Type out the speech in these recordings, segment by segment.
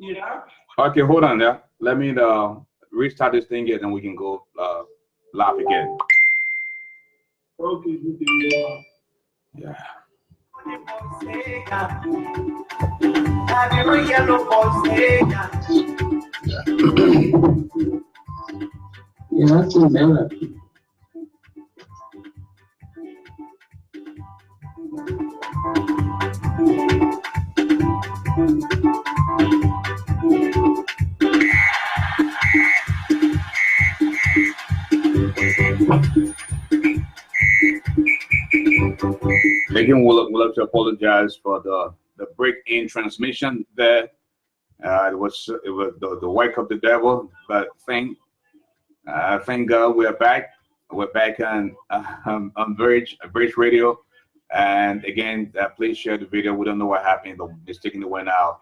Yeah. Okay, hold on there. Let me restart this thing again, and we can go live again. Okay. Yeah. Yeah, that's better. Again, we'll have to apologize for the break in transmission there. It was the work of the devil, but thank God we're back. We're back on Verge Radio, and again, please share the video. We don't know what happened. The mistakenly went out,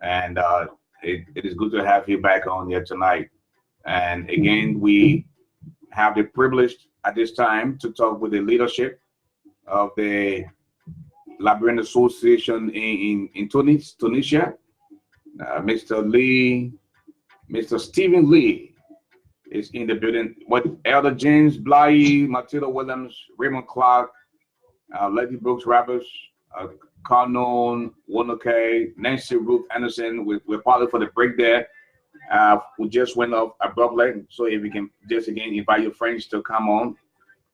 and it is good to have you back on here tonight. And again, we have the privilege at this time to talk with the leadership of the Liberian Association in Tunisia, Mr. Lee, Mr. Stephen Lee is in the building. What Elder James Bly, Matilda Williams, Raymond Clark, Lady Brooks Rappers, Carnon, Wonoke, Nancy Ruth Anderson. We're partly for the break there. We just went off abruptly, so if you can just again invite your friends to come on,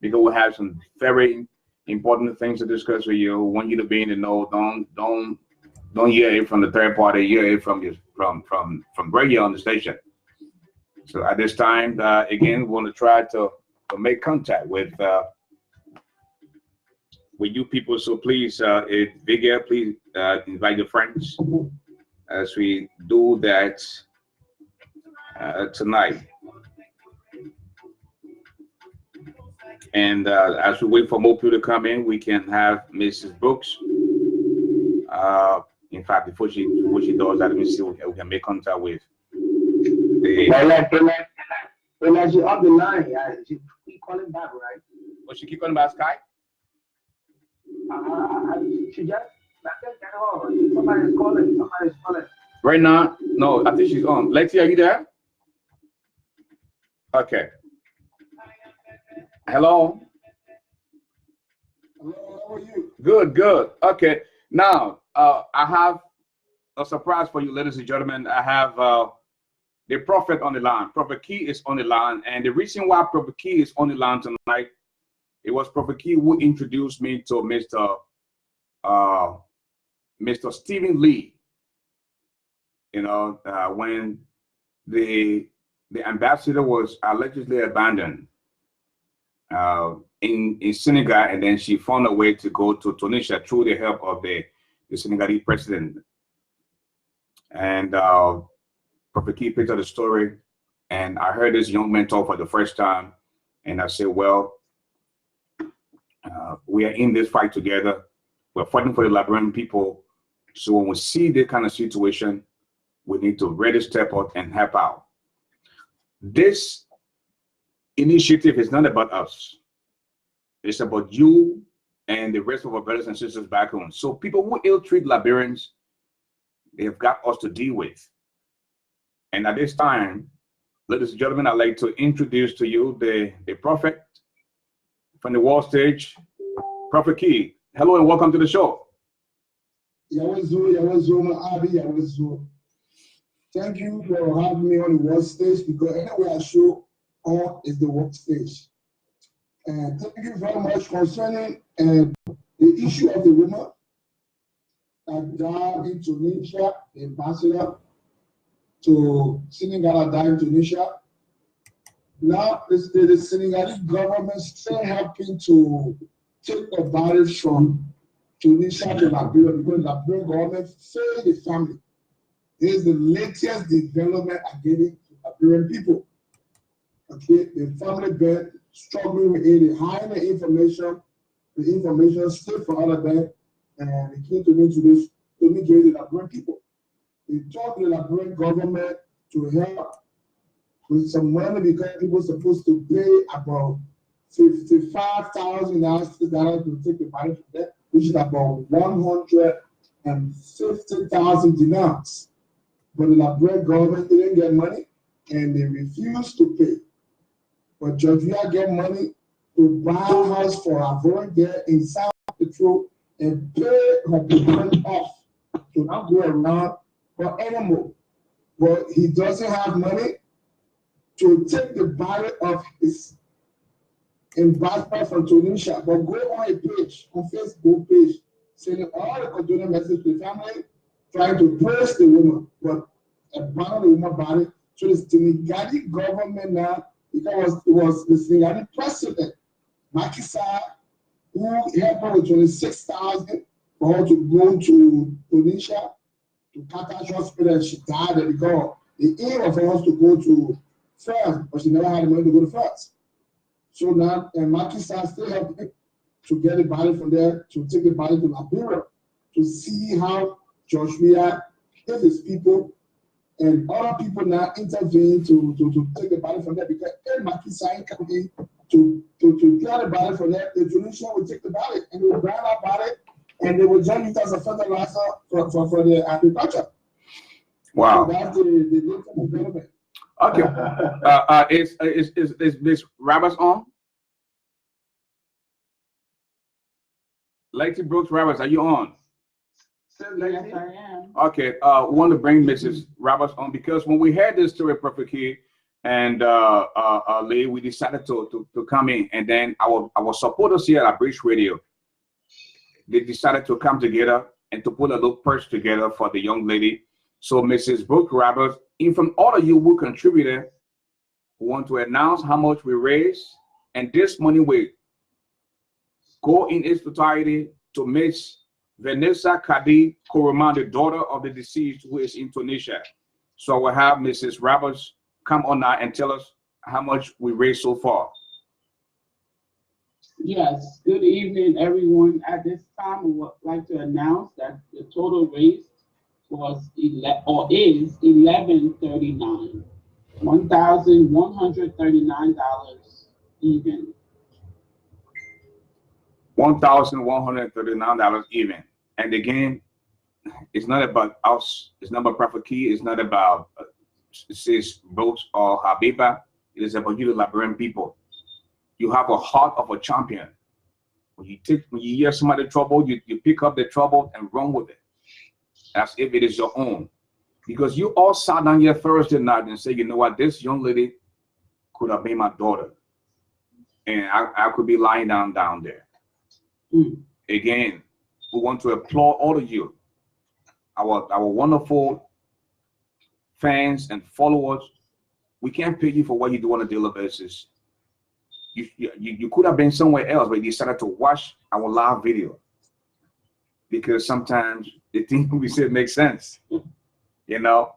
because we have some very important things to discuss with you. We want you to be in the know. Don't hear it from the third party. Hear it from right here on the station. So at this time, again, we want to try to make contact with you people. So please, Vigia, please invite your friends as we do that tonight. And as we wait for more people to come in, we can have Mrs. Brooks. In fact, before she does that, let me see if we can make contact with the. When she on the line, she keep calling back, right? Oh, she keep calling back Skype? She just somebody's calling. Right now, no, I think she's on. Lexi, are you there? Okay. Hello. Hello, how are you? Good. Okay. Now, I have a surprise for you, ladies and gentlemen. I have the prophet on the line. Prophet Key is on the line, and the reason why Prophet Key is on the line tonight, it was Prophet Key who introduced me to Mr. Stephen Lee. You know, when the ambassador was allegedly abandoned in Senegal, and then she found a way to go to Tunisia through the help of the Senegalese president. And Prophet Key picked up the story, and I heard this young man talk for the first time, and I said, well, we are in this fight together. We're fighting for the Liberian people. So when we see this kind of situation, we need to really step up and help out. This initiative is not about us. It's about you and the rest of our brothers and sisters back home. So people who ill-treat Liberians, they've got us to deal with. And at this time, ladies and gentlemen, I'd like to introduce to you the prophet from the world stage, Prophet Key. Hello and welcome to the show. Thank you for having me on the world stage, because anywhere I show on is the world stage. And thank you very much concerning the issue of the woman that died in Tunisia, the ambassador to Senegal died in Tunisia. Now the Senegalese government still helping to take the bodies from Tunisia to Liberia, because the Liberian government failed the family. This is the latest development against Liberian people. Okay, the family been struggling with it, they hide the information still for other bank, and they came to me to communicate with the Liberian people. They talked to the Liberian government to help with some money, because people supposed to pay about $55,000 to take the body from them, which is about 150,000 dinars. but the Liberian government didn't get money and they refused to pay. But Georgia get money to buy a house for her foreign girl in South Patrol and pay her payment off to not go around for anymore. But he doesn't have money to take the body of his ambassador from Tunisia. But go on a page, on Facebook page, sending all the condolence messages to the family, trying to praise the woman, but abandon the woman's body. So the Senegalese government now, because it was the Senegalese president, Macky Sall, who helped her with 26,000 for her to go to Tunisia, to Qatar hospital, and she died there because the aim of her was to go to France, but she never had the money to go to France. So now, and Macky Sall still helped him to get the body from there, to take the body to Liberia, to see how Joshua, if his people, and other people now intervene to take the body from there, because if Macky Sall come in to get the body from there, the Tunisian will take the body and they will burn that body and they will join it as a fertilizer for the agriculture. Wow. So that's the local development. Okay. Is Miss Roberts on? Lady Brooks Roberts, are you on? Yes, I am. Okay. We want to bring Mrs. Roberts on because when we had this story, Prophet Key and Lee, we decided to come in, and then our supporters here at Bridge Radio, they decided to come together and to put a little purse together for the young lady. So Mrs. Brooke Roberts, and from all of you who contributed, we want to announce how much we raised, and this money will go in its totality to Miss Vanessa Kadi Koroman, the daughter of the deceased who is in Tunisia. So we'll have Mrs. Roberts come on now and tell us how much we raised so far. Yes, good evening, everyone. At this time, we would like to announce that the total raised was is $1139, $1,139 even. $1,139 even. And again, it's not about us. It's not about Prophet Key. It's not about Sis Brooks or Habiba. It is about you, the Liberian people. You have a heart of a champion. When you hear somebody trouble, you pick up the trouble and run with it, as if it is your own. Because you all sat down here Thursday night and said, you know what, this young lady could have been my daughter, and I could be lying down there. Again, we want to applaud all of you, our wonderful fans and followers. We can't pay you for what you do on a daily basis. You could have been somewhere else, but you decided to watch our live video because sometimes the thing we say makes sense, you know.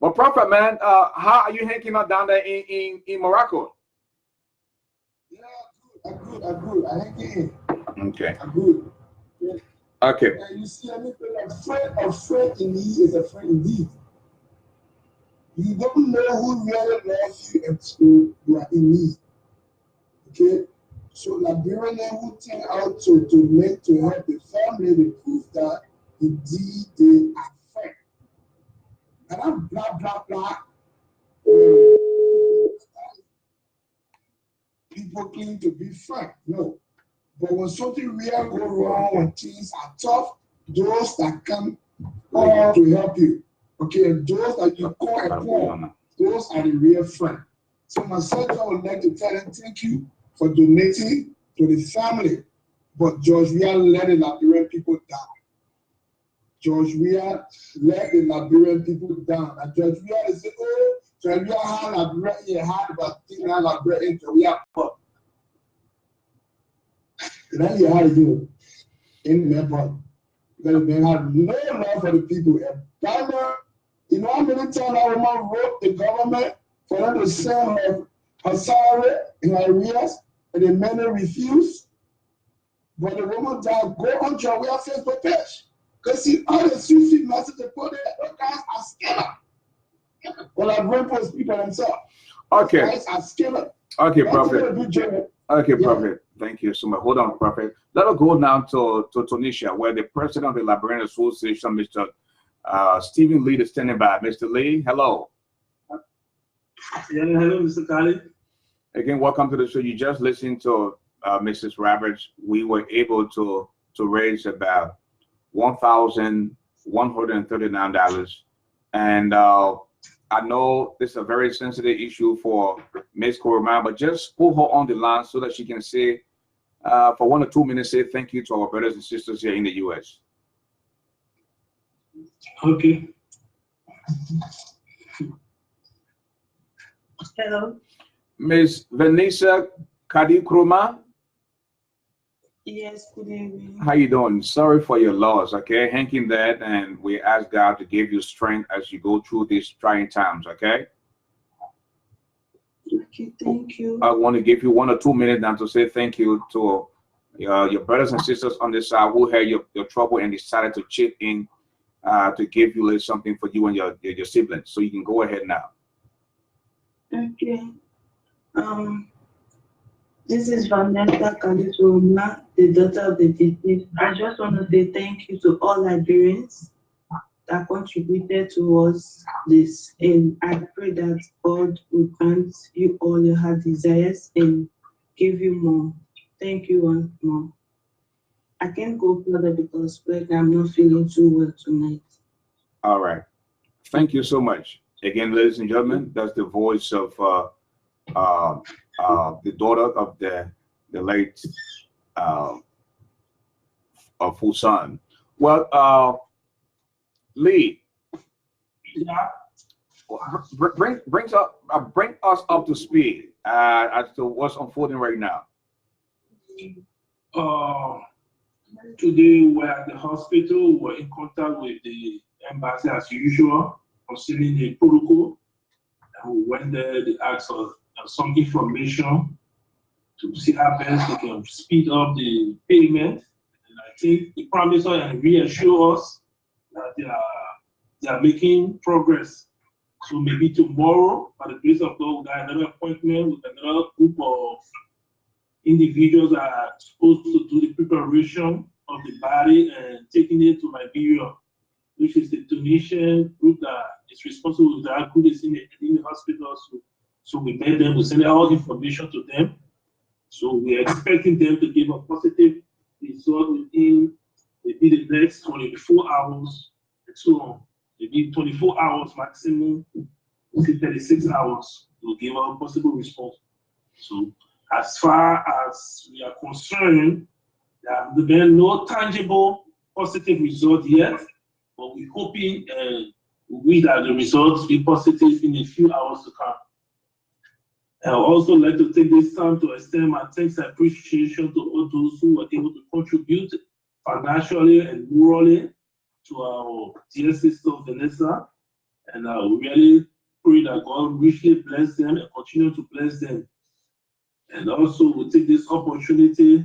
But Prophet, man, how are you hanging out down there in Morocco? Yeah, I'm good. I hang in. Okay. I'm good. Yeah. Okay. And you see, anything a friend in need is a friend indeed. You don't know who really loves you until you are in need. Okay, so Liberian who think out to help the family, they prove that indeed they are friends. And I'm blah blah blah. People claim to be friends. No. But when something real go wrong, when things are tough, those that come on to help you. Okay, and those that you call a pawn, those are the real friends. So myself, I would like to tell them thank you for donating to the family. But George Weah let the Liberian people down. George Weah let the Liberian people down. And George Weah is saying, oh, George Weah had Liberia, had about 3 Liberia into Weah put. Then you had you in the pub. Because they had no love for the people. And Ghana, you know how many times that woman wrote the government for them to send her salary in her arrears, and the men refused? But the woman died, go on your way Facebook page. Because see, all the suicide message they put there, those guys are scared. Well, I bring post people themselves. Okay. Those guys are scared. Okay, Prophet. Okay, Yeah. Prophet. Thank you so much. Hold on, Prophet. Let us go now to Tunisia, where the president of the Liberian Association, Mr. Stephen Lee is standing by. Mr. Lee, hello. Yeah, hello, Mr. Garley. Again, welcome to the show. You just listened to Mrs. Roberts. We were able to raise about $1,139, and I know this is a very sensitive issue for Ms. Koroma, but just put her on the line so that she can say, for 1 or 2 minutes, say thank you to our brothers and sisters here in the U.S. Okay. Hello. Ms. Vanessa Kadikroma. Yes, good evening. How you doing? Sorry for your loss, okay? Hang in there, and we ask God to give you strength as you go through these trying times, okay? Okay, thank you. I want to give you 1 or 2 minutes now to say thank you to your brothers and sisters on this side who had your trouble and decided to chip in to give you something for you and your siblings. So you can go ahead now. Okay. This is Vanessa Kalituruma, the daughter of the deceased. I just want to say thank you to all Liberians that contributed towards this, and I pray that God will grant you all your heart desires and give you more. Thank you once more. I can't go further because I'm not feeling too well tonight. All right. Thank you so much. Again, ladies and gentlemen, that's the voice of the daughter of the late Fusan. Well, Lee, Yeah. bring us up to speed as to what's unfolding right now. Today we're at the hospital. We're in contact with the embassy as usual concerning the protocol. And we went there. They asked us some information to see how best they can speed up the payment. And I think they promise us and reassure us that they are making progress. So maybe tomorrow, by the grace of God, we'll get another appointment with another group of individuals that are supposed to do the preparation of the body and taking it to Liberia, which is the donation group that is responsible for that group is in the hospital. So we met them, we sent all information to them. So we're expecting them to give a positive result within maybe the next 24 hours and so on. Maybe 24 hours maximum, 36 hours to give a possible response. So as far as we are concerned, there have been no tangible positive result yet, but we're hoping and we that the results be positive in a few hours to come. I would also like to take this time to extend my thanks and appreciation to all those who were able to contribute financially and morally to our dear sister Vanessa. And I really pray that God richly bless them and continue to bless them. And also we'll take this opportunity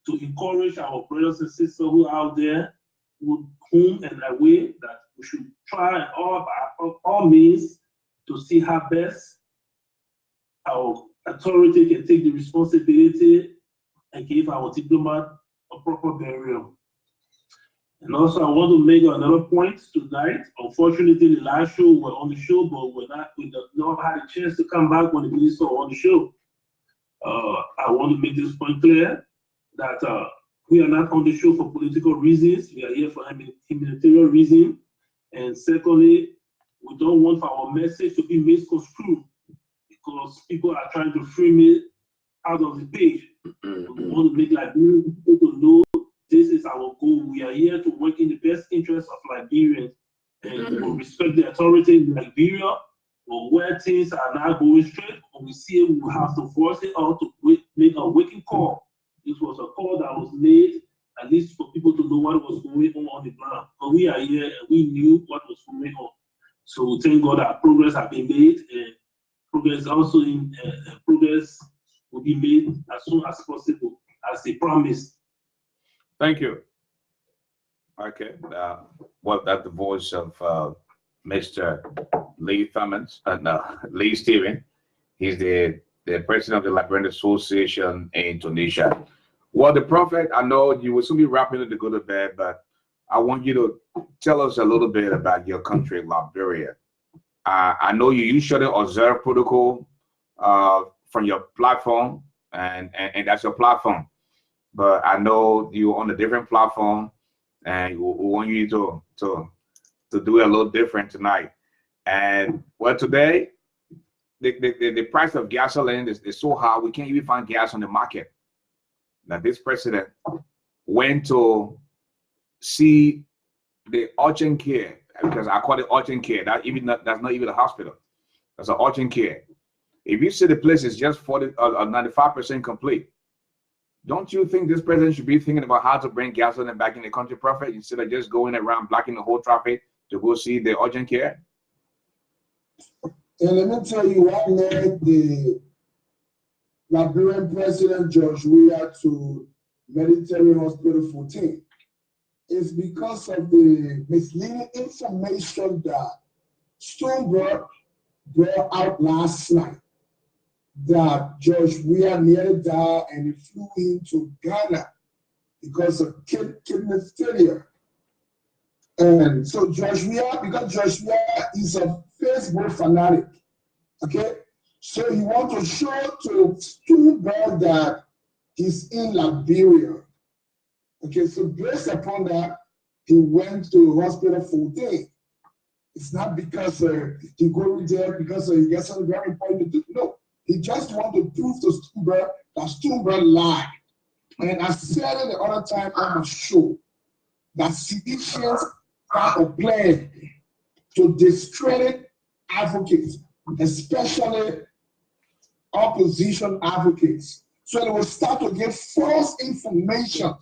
to encourage our brothers and sisters who are out there, who home and away, that we should try all means to see how best our authority can take the responsibility and give our diplomat a proper burial. And also I want to make another point tonight. Unfortunately, the last show we're on the show, but we did not have a chance to come back when the minister was on the show. I want to make this point clear that we are not on the show for political reasons. We are here for humanitarian reasons. And secondly, we don't want for our message to be misconstrued because people are trying to frame it out of the page. We want to make Liberian people know this is our goal. We are here to work in the best interest of Liberians and we will respect the authority in Liberia. But where things are not going straight, when we see it, we will have to force it out to make a waking call. This was a call that was made, at least for people to know what was going on the ground. But we are here and we knew what was going on. So we thank God that progress has been made, and progress also progress will be made as soon as possible, as they promised. Thank you. Okay. Well, that's the voice of Mr. Lee Thummons, Lee Steven. He's the president of the Liberian Association in Tunisia. Well, the prophet, I know you will soon be wrapping up the good or bad, but I want you to tell us a little bit about your country, Liberia. I know you usually observe protocol from your platform, and that's your platform. But I know you're on a different platform, and we want you to do it a little different tonight. And well, today the price of gasoline is so high we can't even find gas on the market. Now this president went to see the urgent care, because I call it urgent care. That's not even a hospital. That's an urgent care. If you see the place is just 40 or 95% complete, don't you think this president should be thinking about how to bring gasoline back in the country, Prophet, instead of just going around blocking the whole traffic to go see the urgent care? And let me tell you what led the Liberian President George Weah to Military Hospital 14. Is because of the misleading information that Stonebrook brought out last night that George Weah nearly died and he flew into Ghana because of kidney failure. And so George Weah, because George Weah is a Facebook fanatic, okay? So he wants to show to Stonebrook that he's in Liberia. Okay, so based upon that, he went to hospital 14. It's not because he goes there because he gets something very important to do. No, he just wants to prove to Stonebrook that Stonebrook lied. And I said it the other time on my show that physicians have a plan to discredit advocates, especially opposition advocates. So they will start to give false information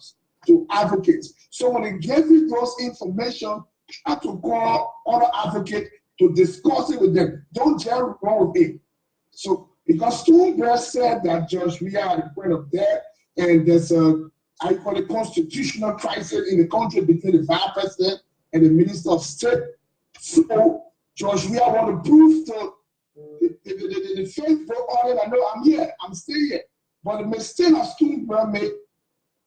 to advocates. So when they give you those information, try to call other advocates to discuss it with them. Don't just run with it. So because Stonebrook said that George Weah at the point of death, and there's I call it constitutional crisis in the country between the vice president and the minister of state. So George Weah want to prove to the Facebook audience, I know I'm here, I'm still here. But the mistake that Stonebrook made,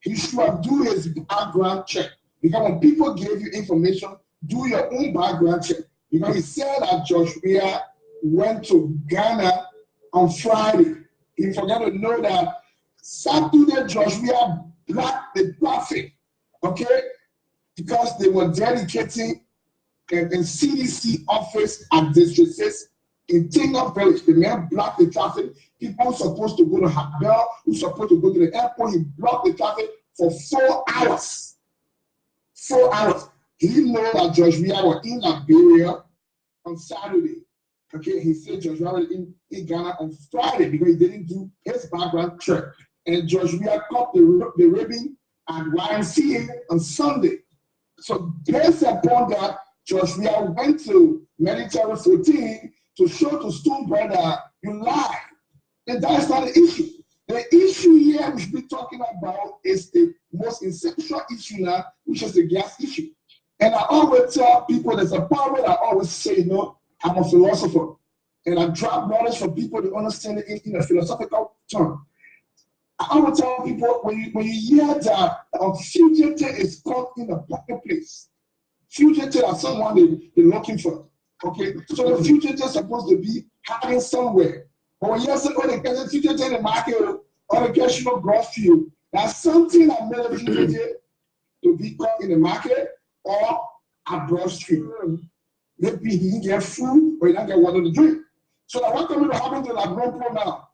he should have do his background check. Because when people give you information, do your own background check. Because he said that George Weah went to Ghana on Friday. He forgot to know that Saturday George Weah blocked the traffic, okay? Because they were dedicating a CDC office at District 6 in Tinga Village. The man blocked the traffic. People supposed to go to Habel, who supposed to go to the airport. He blocked the traffic for 4 hours. 4 hours. He didn't know that George Weah was in Liberia on Saturday. Okay, he said George Weah was in Ghana on Friday because he didn't do his background check. And George Weah caught the ribbon at YMCA on Sunday. So based upon that, George Weah went to Military 14 to show to Stonebrook that you lied. And that's not the issue. The issue here we should be talking about is the most essential issue now, which is the gas issue. And I always tell people, there's a part where I always say, you know, I'm a philosopher. And I drop knowledge for people to understand it in a philosophical term. I always tell people, when you hear that a fugitive is caught in a marketplace, fugitive are someone they're looking for. Okay, so the fugitive is supposed to be hiding somewhere. But when you say, oh, they get a fugitive in the market or the occasional grocery, that's something that made a fugitive to be caught in the market or at Broad Street. Maybe he didn't get food or he didn't get water to drink. So now what coming to happen to that Pro now?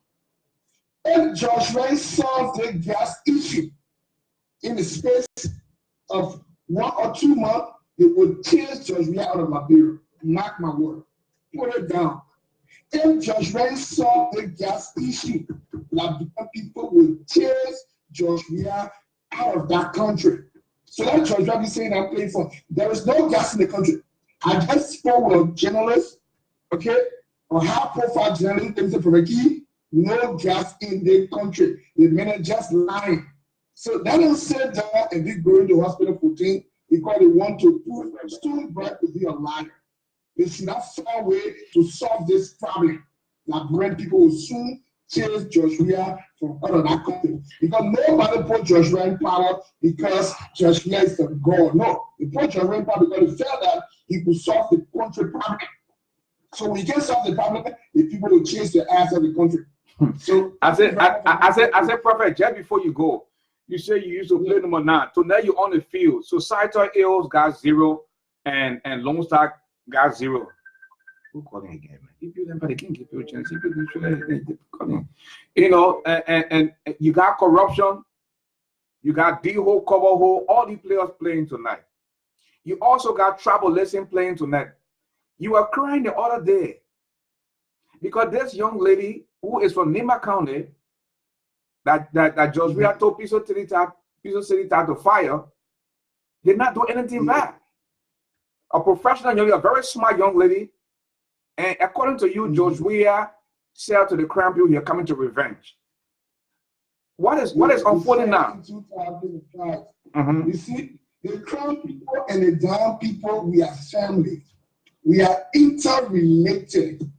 If George Weah solved the gas issue in the space of 1 or 2 months, it would chase George Weah out of Liberia. Mark my word. Put it down. If George Weah solved the gas issue, Liberian people would chase George Weah out of that country. So that George Weah be saying I'm playing for. There is no gas in the country. I just spoke with journalists, okay, or high-profile journalists from a key. No gas in the country. The men are just lying. So that is said that and we go into hospital 14 because they want to prove Stonebrook to be a liar. They should not find a way to solve this problem. Liberian people will soon chase Joshua from out of that country. Because nobody put Joshua in power because Joshua is the God. No, they put Joshua in power because they felt that he could solve the country problem. So when you can solve the problem, the people will chase the ass of the country. So I said, Prophet, just before you go, you say you used to play number 9. So now you're on the field. So Societal Hills got 0 and Lone Star got 0. Who calling again, man? If you anybody can give you a chance, you know, and you got corruption, you got D-hole, cover hole, all the players playing tonight. You also got tribalism playing tonight. You were crying the other day because this young lady who is from Nima County that Joshua told Piso City to fire did not do anything bad. A professional young lady, a very smart young lady, and according to you, Joshua said to the crown people, you're coming to revenge. What is unfolding now? You see, the crown people and the down people, we are family. We are interrelated.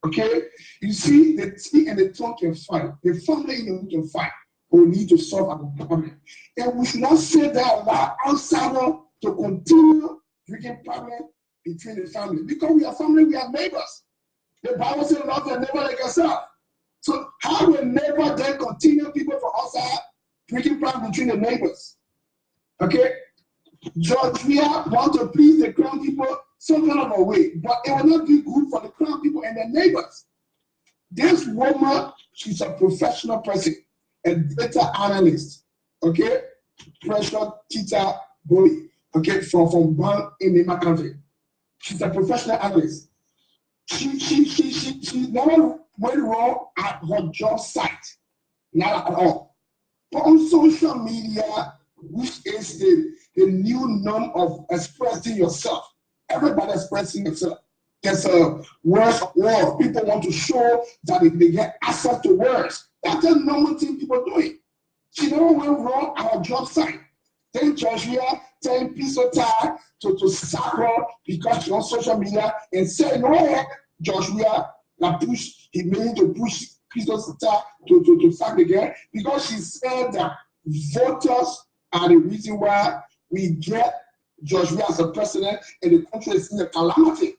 Okay? You see, the tea and the tongue can fight. The family in the room can fight. But we need to solve our problem. And we should not say that allow outsider to continue drinking problem between the family. Because we are family, we are neighbors. The Bible says love your neighbor like yourself. So how will neighbor then continue people from outside drinking problem between the neighbors? Okay? George, we want to please the crown people some kind of a way, but it will not be good for the crown people and their neighbors. This woman, she's a professional person, a data analyst, okay? Pressure Tita Boy, okay, from Ban in the country. She's a professional analyst. She never went wrong at her job site, not at all. But on social media, which is the new norm of expressing yourself. Everybody expressing themselves. There's a words of war. People want to show that they get access to words. That's a normal thing people doing. She never went wrong at her job site. Then Joshua telling piece of time to sack her because she's on social media and say, no, Joshua, he made to push piece of time to sack again because she said that voters are the reason why we get Joshua as a president and the country is in a calamity.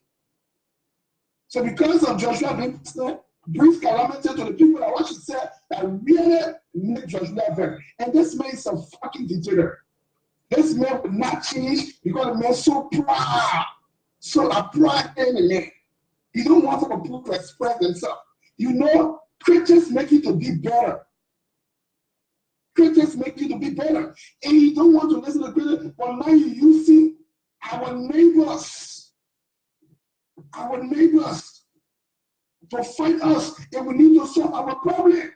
So because of Joshua being president, brings calamity to the people that what she said that really made Joshua very. And this man is a fucking dictator. This man will not change because the man is so proud. So a pride in the man. He don't want for people to express themselves. You know, Christians make you to be better. Christians make you to be better. And you don't want to listen to Christians, but now you're using our neighbors to fight us, and we need to solve our problem.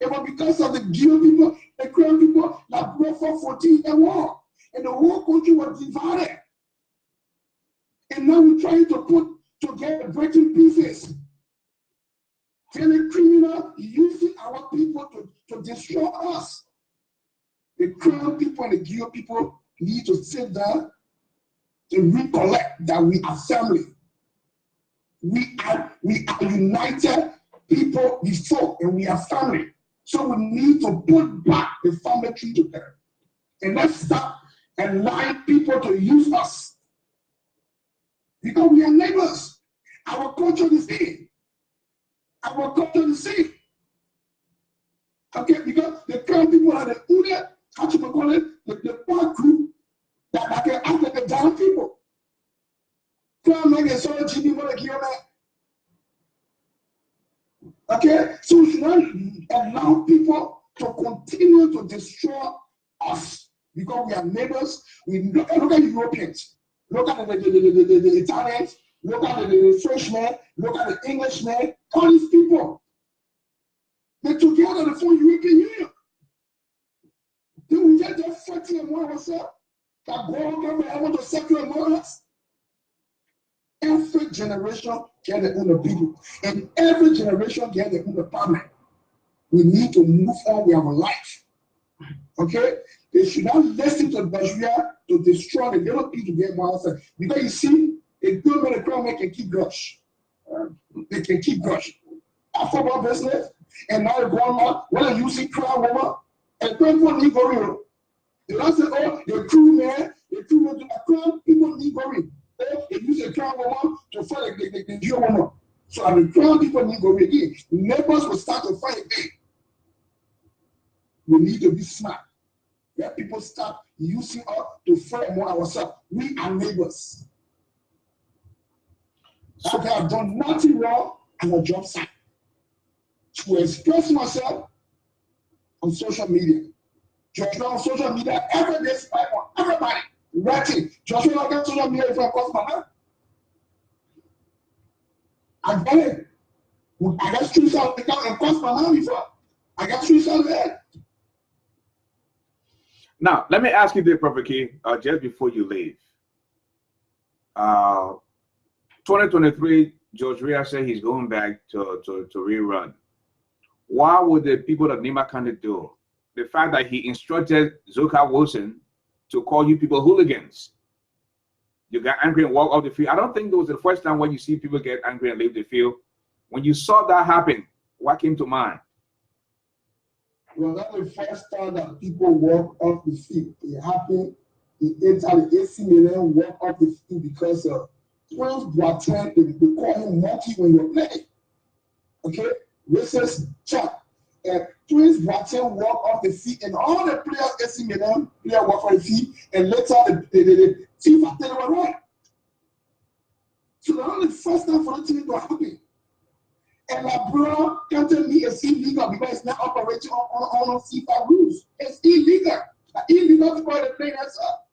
It was because of the Geo people, the Crown people, that brought for 14 a war. And the whole country was divided. And now we're trying to put together breaking pieces. Telling criminal using our people to destroy us. The Crown people and the Geo people need to sit down to recollect that we are family. We are united people before, and we are family. So we need to put back the family tree together. And let's stop allowing people to use us. Because we are neighbors. Our culture is the same. Our culture is the same. Okay, because the Crown people are the only, how you call it, the poor group that can act like the down people. Crown man is so Jimmy want to give that. Okay, so we should not allow people to continue to destroy us because we are neighbors. We look at Europeans, look at the Italians, look at the Frenchmen, look at the Englishmen, all these people. They're together to form European Union. Then we get there fighting among ourselves. That God can be able to settle among us. Every generation get their own people, and every generation get their own problem. We need to move on with our life. Okay? They should not listen to Bajria to destroy the little people to get more outside. Because you see, a good man, a crown man can keep grush. They can keep grush. Our football business, And now they're going on, when you see crown woman, and people need going. They don't say, oh, the crew man to a crown, people need going. Oh, they use a crown woman to fight the Jew woman. So at the crown, people need going again. Neighbors will start to fight again. We need to be smart. Let people start using us to fight among ourselves. We are neighbors. So I have done nothing wrong on a job site. To express myself on social media. Just on social media, every day, everybody writing. Just when I get social media, if I cost my hand, I get it. I got streets out because it cost my hand before. I got streets out there. Now, let me ask you this, Prophet Key, just before you leave. 2023, George Ria said he's going back to rerun. Why would the people of Nima County do? The fact that he instructed Zoka Wilson to call you people hooligans. You got angry and walk off the field. I don't think it was the first time when you see people get angry and leave the field. When you saw that happen, what came to mind? Well, that's the first time that people walk off the field. It happened. It entered the AC Milan walk off the field because Twins Boateng, they call him monkey when you're playing. Okay? Racist chat. Twins Boateng walk off the field, and all the players AC Milan player walk off the field, and later the FIFA tell them right. So that's not the first time for the team to happen. And LeBron can't tell me it's illegal because it's not operating on FIFA rules. It's illegal. Illegal to call the players up.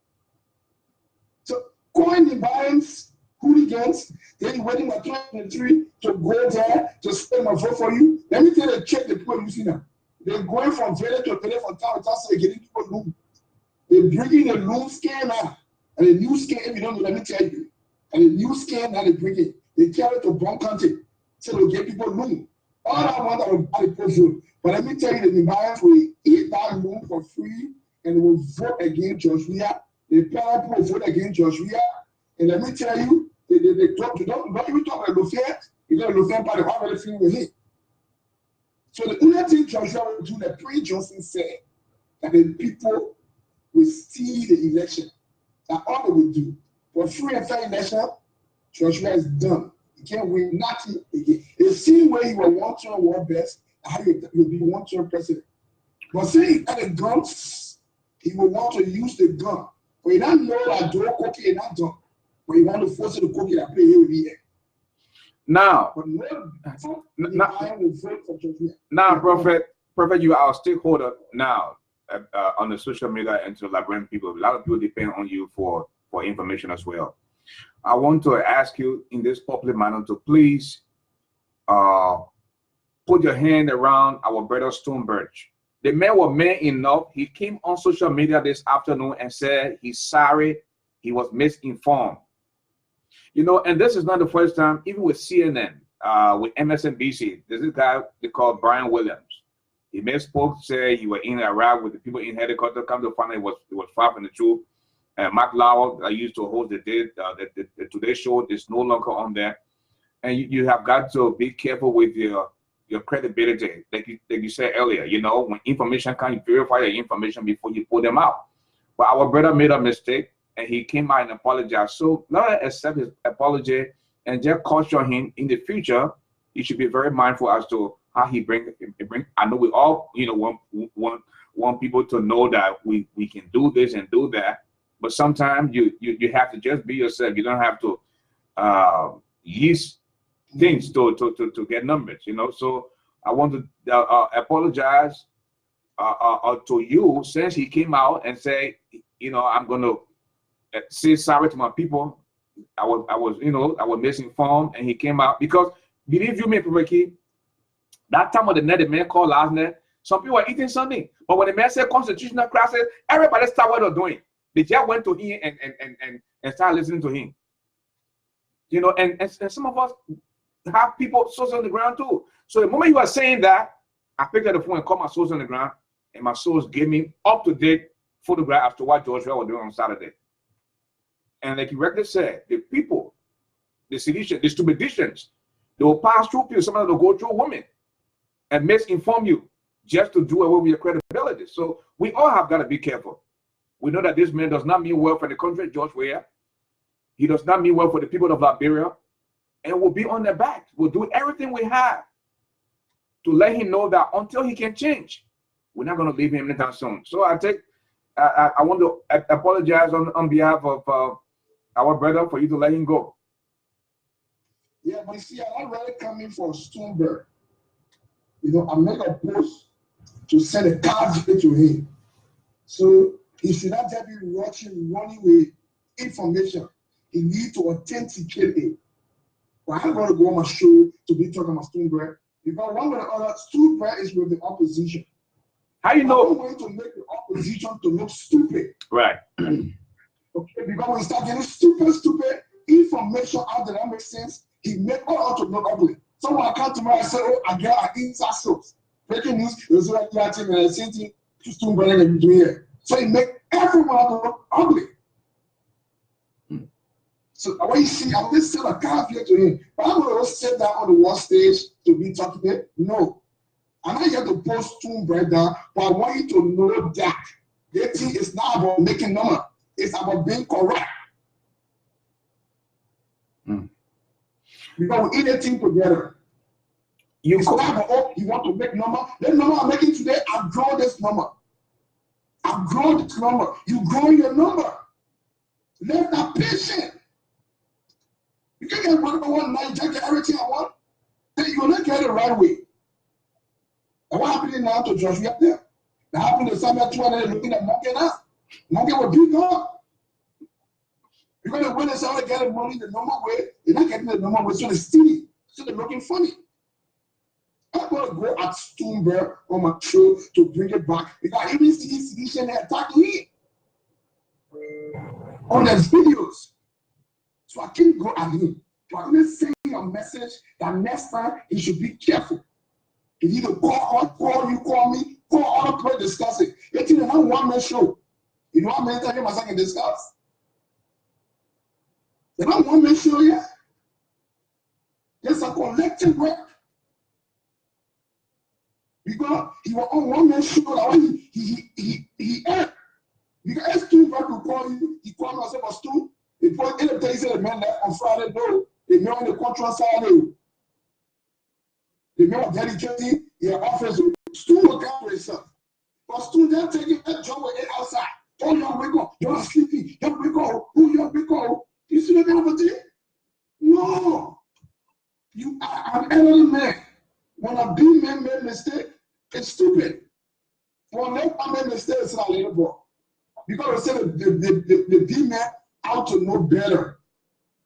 So calling the Bayerns hooligans, then waiting for 2023 to go there to spend my vote for you. Let me tell you, check the people using them. They're going from village to village from town to town, so they're getting people loom. They're bringing a loom scan now. And a new scan, if you don't know, let me tell you. And a new scan now they bring it. They carry it to Brown County. So they'll get people loom. All I want are the vote. But let me tell you, the Bayerns will eat that loom for free and will vote against Joshua. The parents will vote against Joshua. And let me tell you, they talk to don't even talk about Lufien, because Lufien part of how they feel with him. So the only thing Joshua will do, that pre-Johnson said, that the people will steal the election. That's all they will do. For free and fair election, Joshua is done. He can't win nothing again. The same way he will want to world best, how he'll be one-term president. But say he got the guns, he will want to use the gun. But he don't know that door cookie is not done. But he want to force it to cookie that play here. Now, Prophet, you are a stakeholder now on the social media and to Liberian people. A lot of people depend on you for information as well. I want to ask you in this public manner to please put your hand around our brother Stonebridge. The man was man enough. He came on social media this afternoon and said he's sorry, he was misinformed. You know, and this is not the first time, even with CNN, with MSNBC, there's this guy they call Brian Williams. He misspoke, say he was in Iraq with the people in helicopter, come to find out it was far from the truth. And Mark Lauer, I used to host the Today Show, is no longer on there. And you have got to be careful with your credibility, like you said earlier. You know, when information comes, you verify your information before you put them out. But our brother made a mistake, and he came out and apologized. So let us accept his apology and just caution him in the future. He should be very mindful as to how he bring. I know we all, you know, want people to know that we can do this and do that. But sometimes you have to just be yourself. You don't have to use things to get numbers, you know. So I want to apologize to you, since he came out and say, you know, I'm going to say sorry to my people. I was misinformed, and he came out because, believe you me, Ricky, that time when the man called last night, some people were eating something. But when the man said constitutional crisis, everybody started what they're doing. They just went to him and started listening to him. You know, and some of us have people souls on the ground too. So the moment you are saying that, I picked up the phone and called my souls on the ground, and my souls gave me up-to-date photograph as to what Joshua was doing on Saturday. And like you rightly said, the people, the seditious, the stupidicians, they will pass through people, some of them will go through women. and misinform you just to do away with your credibility. So we all have got to be careful. We know that this man does not mean well for the country, George Weah. He does not mean well for the people of Liberia. And we'll be on their back. We'll do everything we have to let him know that until he can change, we're not going to leave him anytime soon. So I want to apologize on behalf of our brother for you to let him go. Yeah, but you see, I'm already coming for Stoneberg. You know, I made a post to send a card to him. So he should not just be running with information. He needs to authenticate it. But I'm going to go on my show to be talking about Stoneberg. Because one way or other, Stoneberg is with the opposition. How you know? I'm going to make the opposition to look stupid. Right. Okay, because when you start getting stupid information out there that makes sense, he make all out to look ugly. Someone come to me and say, "Oh, I get an inside source." Breaking news, it was like that thing and the same thing to Stoneberg and do here. So he make everyone out to look ugly. So when you see, I'm just send a card here to him, but I'm going to sit down on the one stage to be talking to him. No. I'm not here to post Stoneberg down, but I want you to know that this thing is not about making number. It's about being correct. Because we eat a thing together. It's not about, oh, you want to make number. The number I'm making today, I've grown this number. I've grown this number. You grow your number. Let that patient. You can't get one night, just get everything I want. Then you're not get it the right way. And what happened now to Joshua up there? That happened to Samuel 200 looking at Monkey now. Monkey will beat up. Because when they start getting money the normal way, they're not getting the normal way, so they're stealing. So they're looking funny. I'm going to go at Stoneberg on my show to bring it back. Because I even see sedition attacking me on their videos. So I can't go at him. So I'm going to send you a message that next time he should be careful. If you either call you, call me, call other people discuss it. It's in a one-man show. You know how many times I can discuss? They're not one-man show yet. It's a collective work. Because he was on one-man show that when he aired. Because Stoneberg will call you, he called me and said, but Stu, they put in the place of the man that on Friday, no, they met on the contract Saturday. They met on dedicating your office. Stu will come for himself. But Stu, they're taking that job with it outside. Oh, you're wake up, you're sleepy, you're wake up, who you're wake up. You see the over there? No. You are an elderly man. When a big man made a mistake, it's stupid. For never make mistake, it's not a little boy. Because they say the big man out to know better.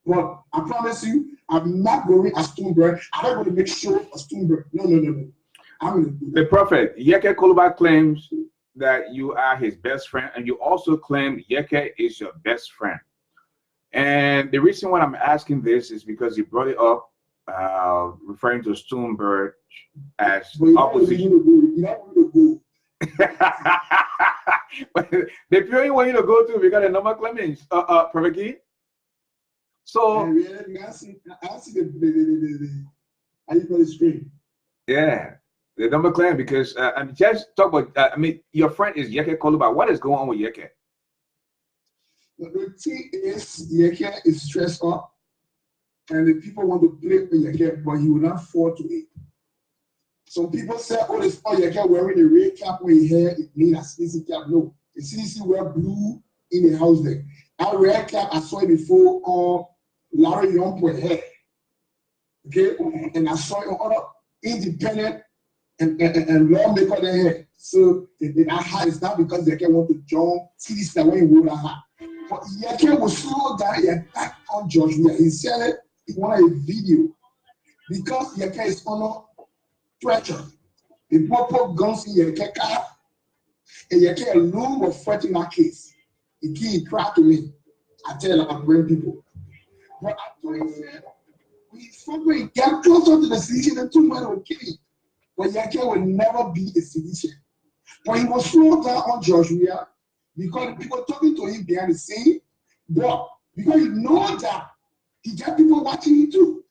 But I promise you, I'm not going as Stoneberg. I'm not going to make sure a Stoneberg. No. I'm going to do that. The prophet, Yeke Koluba claims that you are his best friend, and you also claim Yeke is your best friend. And the reason why I'm asking this is because you brought it up, referring to Stoneberg as opposition. The period you want you to go to, we got a number claimings, Prophet Key. So I see the how you call it screen. Yeah, the number claim because I mean, just talk about. I mean, your friend is Yeke Koluba. What is going on with Yeke? The thing is, Yeke is stressed up, and the people want to play with Yeke, but he will not fall to it. Some people say, oh, it's all Yeke wearing a red cap on his hair, it means a CDC cap. No, the CDC wear blue in the house there. That red cap, I saw it before on Larry Young's hair. Okay, and I saw it on other independent and lawmaker their hair. So that hat is not because Yeke want to join CDC that when he wore that hat. But Yeke will slow down the attack on George Weah. He said it, he wanted a video. Because Yeke is under pressure. The put guns in Yeke car, and Yeke alone was fighting that case. He cried to me. I tell I'm bring people. But I told him, we get closer to the sedition and 2 men will kill him. But Yeke will never be a sedition. But he was slow down on George Weah because people talking to him behind the scene, but because he knows that he got people watching him too.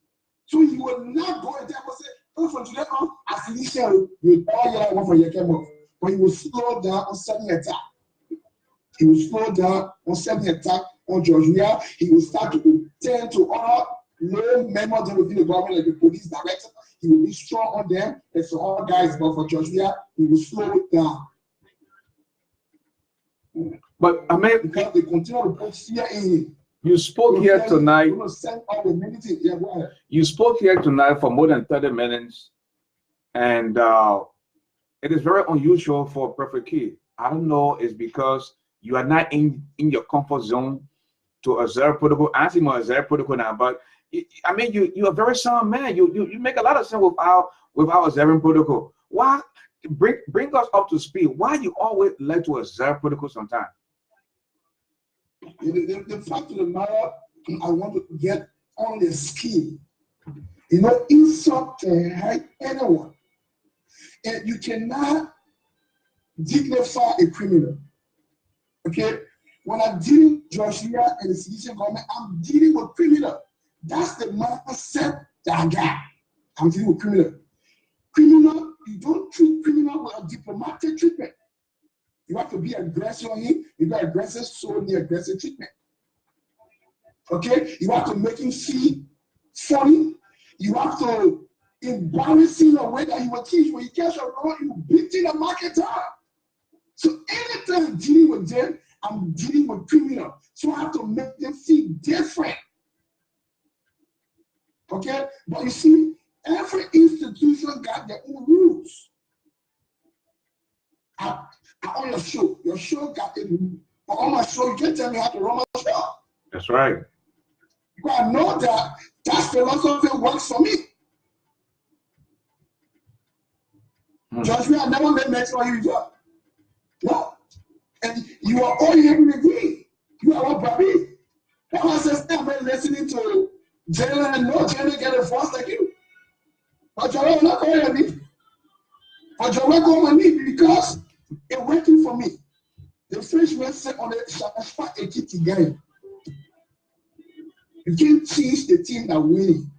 So he will not go in there and say, From today on, as initial, you all your one for your camera, but he will slow down on sudden attack. He will slow down on sudden attack on Georgia. He will start to tend to all low members within the government, like the police director. He will be strong on them. There's all guys, but for Georgia, he will slow it down. But I mean, because they continue to put fear in him. You spoke here tonight. Yeah, go ahead. You spoke here tonight for more than 30 minutes, and it is very unusual for a Prophet Key. I don't know, it's because you are not in your comfort zone to observe protocol. I see more observe protocol now, but I mean, you're a very sound man. You make a lot of sense without observing protocol. Why bring us up to speed? Why you always like to observe protocol sometimes? The fact of the matter, I want to get on the skin. You know, insult can hurt anyone. And you cannot dignify a criminal. Okay? When I'm dealing with Joshua and the Syrian government, I'm dealing with criminal. That's the mindset that I got. I'm dealing with criminal. Criminal, you don't treat criminal with a diplomatic treatment. You have to be aggressive on him. You got aggressive, so the aggressive treatment. Okay? You have to make him feel funny. You have to embarrass him in a way that he will teach. When he catch a wrong, you beat in the market up. So anytime I'm dealing with them, I'm dealing with criminal. So I have to make them feel different. Okay? But you see, every institution got their own rules. On your show got a rule. But on my show, you can't tell me how to run my show. That's right. Because I know that philosophy works for me. Judge me, I never made mention of you, Joe. No. And you are all you have agree. You are all Bobby. That was just I'm listening to Jalen and no Jalen get a force like you. But you're not going to me. But you're not going to me because it's working for me. The Frenchman said on the Ashford a kitty game. You can't change the team that winning.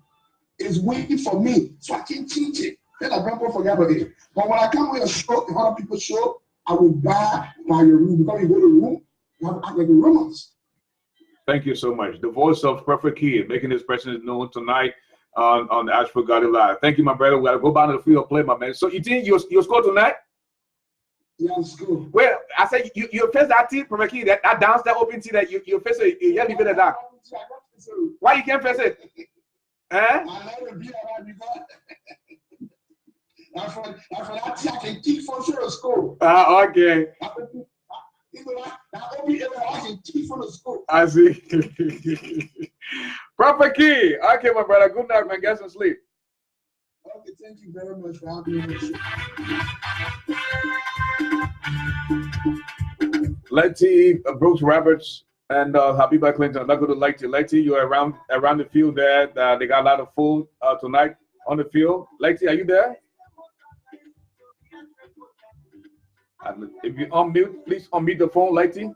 It's waiting for me, so I can't change it. Then I don't forget about it. But when I come with a show, if other people show, I will buy my room. Because you go to the room, you have to act like the Romans. Thank you so much. The voice of Prophet Key making his presence known tonight on the Ashford Garley Live. Thank you, my brother. We got to go back to the field and play, my man. So you think you score tonight? Yeah, I'm scored. Well, I said you face that team, Prophet Key, that downstairs open team that you face it. You have to get that. Why you can't face it? I let it be around because that's for that team I can keep for sure to score. Okay. I see. Prophet Key. Okay, my brother. Good night, man. Get some sleep. Okay, thank you very much for having me. Letty, Brooks Roberts, and Habiba Clinton. Let's go to Letty. Letty, you're around the field there. They got a lot of food tonight on the field. Letty, are you there? If you unmute, please unmute the phone, Letty.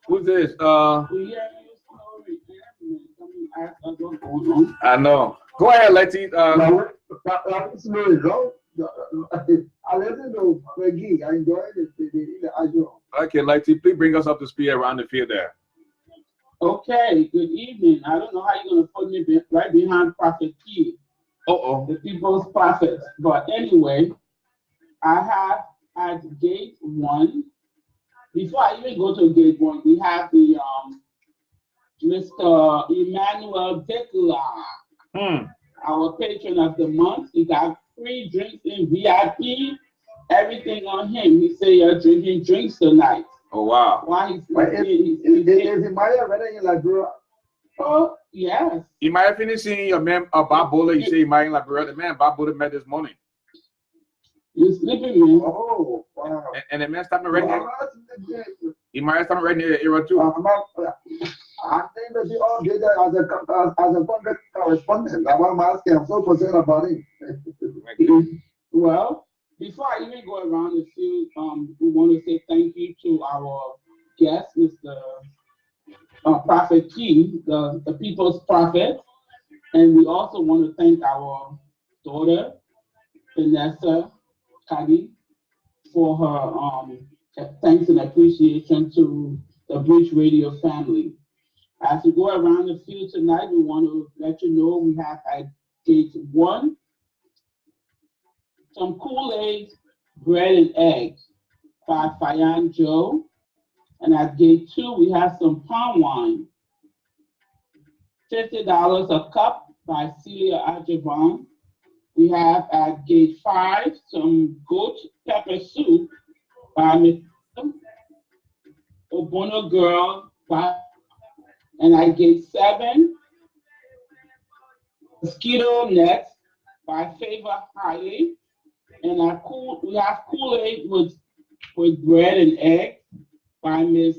Who's this? I know. Go ahead, Letty. I let you know, Peggy. I enjoyed it. Okay, Letty, please bring us up to speed around the field there. Okay, good evening. I don't know how you're going to put me right behind Prophet Key. The people's prophet. But anyway, I have at gate 1. Before I even go to gate 1, we have the Mr. Emmanuel Dekla, our patron of the month. He got free drinks in VIP, everything on him. He said you're drinking drinks tonight. Oh, wow. Why is Maya ready in Liberia? Oh, yes. You might have finished seeing your man, Bob Bowler. You say you might in Liberia. The man, Bob Bowler, met this morning. You sleeping, man? Oh, wow. And the man stopped me right there. He might have stopped me right near the era, too. I think that you all did that as a contact correspondent. I'm asking, I'm so concerned about it. Well, before I even go around the field, we want to say thank you to our guest, Mr. Prophet Key, the people's prophet. And we also want to thank our daughter, Vanessa Kadi, for her thanks and appreciation to the Bridge Radio family. As we go around the field tonight, we want to let you know we have at gate 1 some Kool-Aid, bread and eggs by Fayan Joe. And at gate 2, we have some palm wine, $50 a cup by Celia Ajavan. We have at gate 5 some goat pepper soup by Mr. Obono Girl. And at gate 7, mosquito net by Favor Hiley. And we have Kool-Aid with bread and egg by Miss,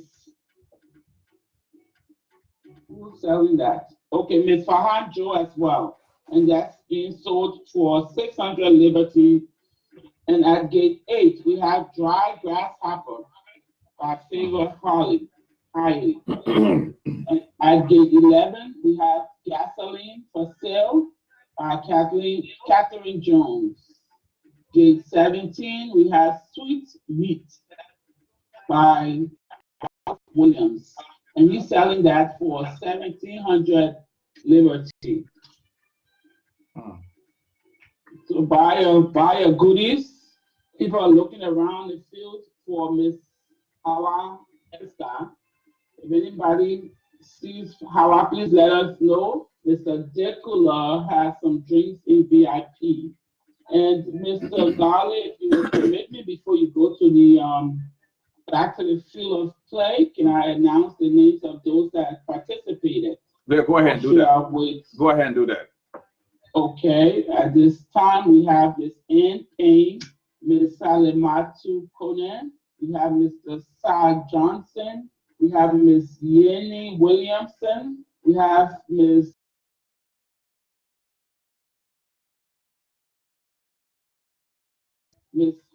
who's selling that? Okay, Miss Farhan Joe as well. And that's being sold for 600 Liberty. And at gate 8, we have dry grasshopper by Favor Hiley. And at gate 11, we have gasoline for sale by Catherine Jones. Gate 17, we have sweet meat by Williams. And he's selling that for 1,700 Liberty. So buy a goodies. People are looking around the field for Miss Hawa Esther. If anybody sees Hawa, please let us know. Mr. Dekula has some drinks in VIP. And Mr. Garley, if you will permit me before you go to the back to the field of play, can I announce the names of those that participated? Yeah, go ahead and do that. Go ahead and do that. Okay, at this time we have Miss Ann Payne, Ms. Salimatu Konen, we have Mr. Saad Johnson, we have Miss Yenny Williamson, we have Miss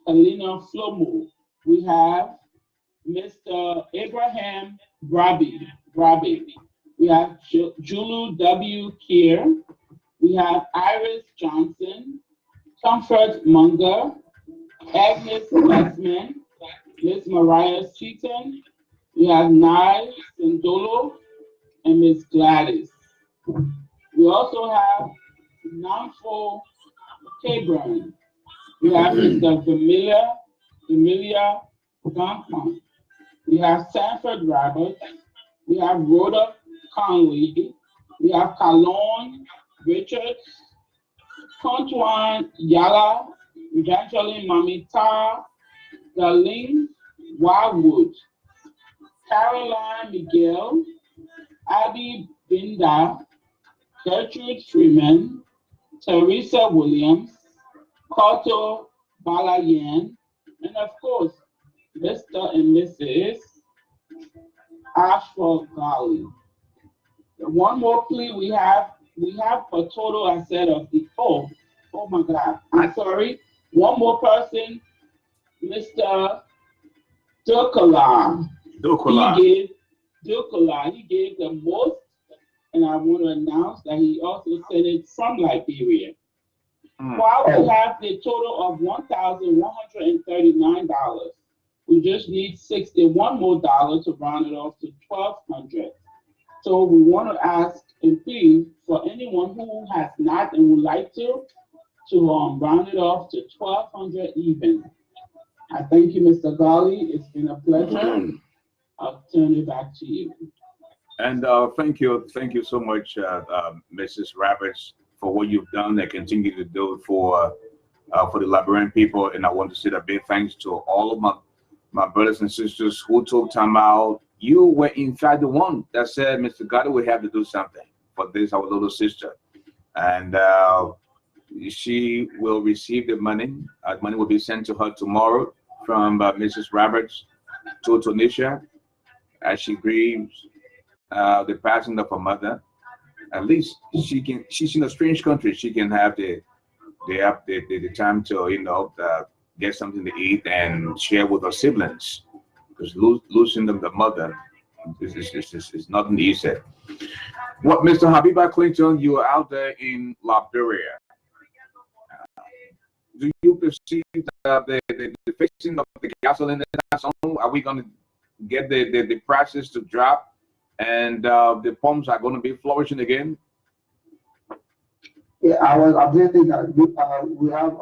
Helena Flomo, we have Mr. Abraham Brabi, we have Julu W. Kier, we have Iris Johnson, Comfort Munger, Agnes Westman, Miss Mariah Seaton, we have Nye Sindolo, and Miss Gladys. We also have Namfo Cabron. We have Mr. Emilia Gampon. We have Sanford Roberts. We have Rhoda Conley. We have Kalon Richards, Contuan Yala, Evangeline Mamita, Darlene Wildwood, Caroline Miguel, Abby Binda, Gertrude Freeman, Teresa Williams, Koto Balayan, and of course, Mr. and Mrs. Ashford Garley. One more plea we have a total, I said, of the, oh my God, I'm sorry. One more person, Mr. Dukala. He gave the most, and I want to announce that he also sent it from Liberia. While we have the total of $1,139, we just need $61 more to round it off to $1,200. So we want to ask and please for anyone who has not and would like to round it off to $1,200 even. I thank you, Mr. Garley. It's been a pleasure. I'll turn it back to you. And thank you so much, Mrs. Roberts, for what you've done and continue to do for the Liberian people. And I want to say a big thanks to all of my brothers and sisters who took time out. You were in fact the one that said, Mr. Garley, we have to do something for this, our little sister. And she will receive the money. Money will be sent to her tomorrow from Mrs. Roberts to Tunisia as she grieves the passing of her mother. At least she's in a strange country. She can have the time to, get something to eat and share with her siblings. Because losing them, the mother, It's nothing easy. What, Mr. Habiba Clinton, you are out there in Liberia. Do you perceive the fixing of the gasoline? Are we going to get the prices to drop, and the pumps are going to be flourishing again? Yeah, I was updating that we have